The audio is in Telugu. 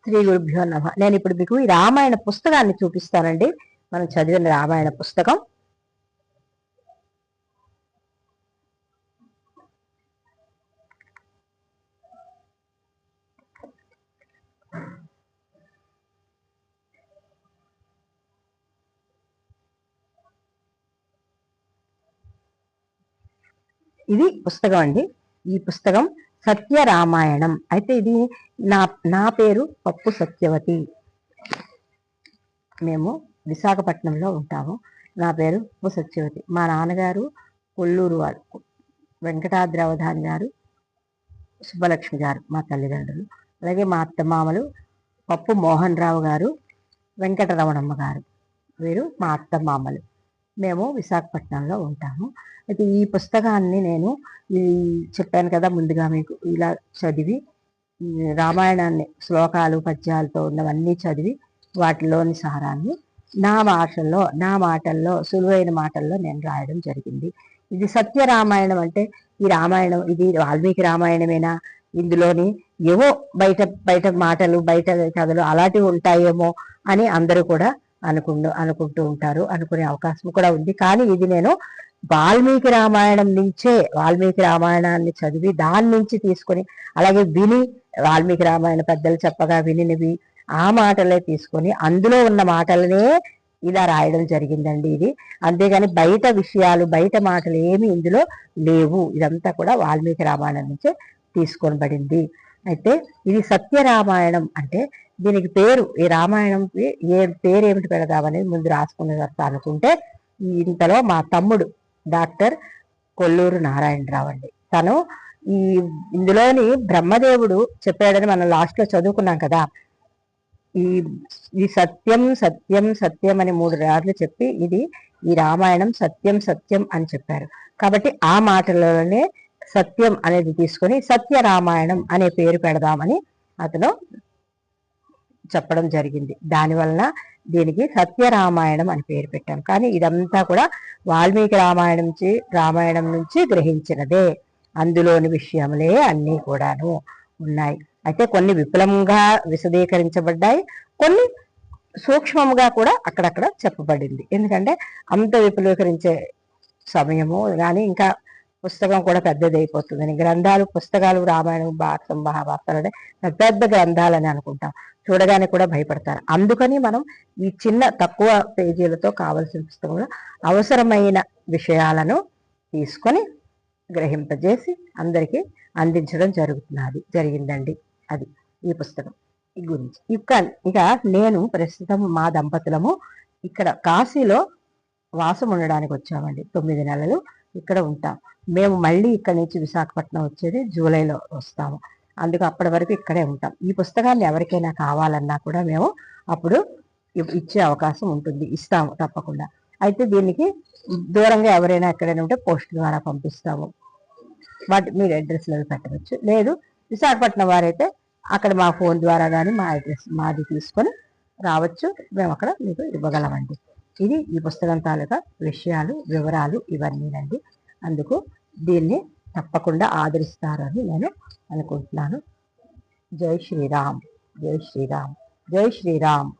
శ్రీ గురుభ్యో నమః. నేను ఇప్పుడు మీకు ఈ రామాయణ పుస్తకాన్ని చూపిస్తానండి. మనం చదివిన రామాయణ పుస్తకం. ఇది పుస్తకం అండి. ఈ పుస్తకం సత్య రామాయణం. అయితే ఇది నా పేరు పప్పు సత్యవతి. మేము విశాఖపట్నంలో ఉంటాము. నా పేరు పప్పు సత్యవతి. మా నాన్నగారు కొల్లూరు వారు, వెంకటాద్రి అవధాని గారు, సుబ్బలక్ష్మి గారు మా తల్లిదండ్రులు. అలాగే మా అత్తమామలు పప్పు మోహన్ రావు గారు, వెంకటరమణమ్మ గారు, వీరు మా అత్తమామలు. మేము విశాఖపట్నంలో ఉంటాము. అయితే ఈ పుస్తకాన్ని నేను చెప్పాను కదా ముందుగా మీకు, ఇలా చదివి రామాయణాన్ని శ్లోకాలు పద్యాలతో ఉన్నవన్నీ చదివి వాటిలోని సారాన్ని నా మాటల్లో సులువైన మాటల్లో నేను రాయడం జరిగింది. ఇది సత్య రామాయణం. అంటే ఈ రామాయణం ఇది వాల్మీకి రామాయణమేనా, ఇందులోని ఏవో బయట బయట మాటలు బయట కథలు అలాంటివి ఉంటాయేమో అని అందరూ కూడా అనుకుంటూ ఉంటారు. అనుకునే అవకాశం కూడా ఉంది. కానీ ఇది నేను వాల్మీకి రామాయణాన్ని చదివి దాని నుంచి తీసుకొని, అలాగే విని వాల్మీకి రామాయణ పెద్దలు చెప్పగా వినినవి ఆ మాటలే తీసుకొని అందులో ఉన్న మాటలనే ఇలా రాయడం జరిగిందండి ఇది. అంతేగాని బయట విషయాలు బయట మాటలు ఏమి ఇందులో లేవు. ఇదంతా కూడా వాల్మీకి రామాయణం నుంచే తీసుకొనబడింది. అయితే ఇది సత్య రామాయణం. అంటే దీనికి పేరు, ఈ రామాయణంకి పేరు ఏమిటి పెడదామని ముందు రాసుకునే తర్వాత అనుకుంటే, ఇంతలో మా తమ్ముడు డాక్టర్ కొల్లూరు నారాయణరావు అండి. తను ఇందులోని బ్రహ్మదేవుడు చెప్పాడని మనం లాస్ట్లో చదువుకున్నాం కదా. ఈ సత్యం సత్యం సత్యం అని 3 సార్లు చెప్పి ఈ రామాయణం సత్యం సత్యం అని చెప్పారు. కాబట్టి ఆ మాటలలోనే సత్యం అనేది తీసుకొని సత్య రామాయణం అనే పేరు పెడదామని అతను చెప్పడం జరిగింది. దానివలన దీనికి సత్య రామాయణం అని పేరు పెట్టాం. కానీ ఇదంతా కూడా వాల్మీకి రామాయణం నుంచి గ్రహించినదే. అందులోని విషయములే అన్నీ కూడాను ఉన్నాయి. అయితే కొన్ని విపులంగా విశదీకరించబడ్డాయి, కొన్ని సూక్ష్మంగా కూడా అక్కడక్కడ చెప్పబడింది. ఎందుకంటే అంత విపులీకరించే సమయము కానీ ఇంకా పుస్తకం కూడా పెద్దదైపోతుందని, పుస్తకాలు రామాయణం భారతం మహాభారతాలు పెద్ద పెద్ద గ్రంథాలని అనుకుంటాం, చూడగానే కూడా భయపడతారు. అందుకని మనం ఈ చిన్న తక్కువ పేజీలతో కావలసిన పుస్తకంలో అవసరమైన విషయాలను తీసుకొని గ్రహింపజేసి అందరికీ అందించడం జరిగిందండి. అది ఈ పుస్తకం గురించి. ఇక నేను ప్రస్తుతం మా దంపతులము ఇక్కడ కాశీలో వాసం ఉండడానికి వచ్చామండి. 9 నెలలు ఇక్కడ ఉంటాం. మేము మళ్ళీ ఇక్కడి నుంచి విశాఖపట్నం వచ్చేది జూలైలో వస్తాము. అందుకు అప్పటి వరకు ఇక్కడే ఉంటాం. ఈ పుస్తకాన్ని ఎవరికైనా కావాలన్నా కూడా మేము అప్పుడు ఇచ్చే అవకాశం ఉంటుంది, ఇస్తాము తప్పకుండా. అయితే దీనికి దూరంగా ఎవరైనా ఎక్కడైనా ఉంటే పోస్ట్ ద్వారా పంపిస్తాము. మీరు అడ్రస్లో పెట్టవచ్చు. లేదు విశాఖపట్నం వారైతే అక్కడ మా ఫోన్ ద్వారా కానీ మా అడ్రస్ మాది తీసుకొని రావచ్చు. మేము అక్కడ మీకు ఇవ్వగలమండి. ఇది ఈ పుస్తకం తాలూకా విషయాలు వివరాలు ఇవన్నీనండి. అందుకు దీన్ని తప్పకుండా ఆదరిస్తారని నేను అనుకుంటున్నాను. జై శ్రీరామ్, జై శ్రీరామ్, జై శ్రీరామ్.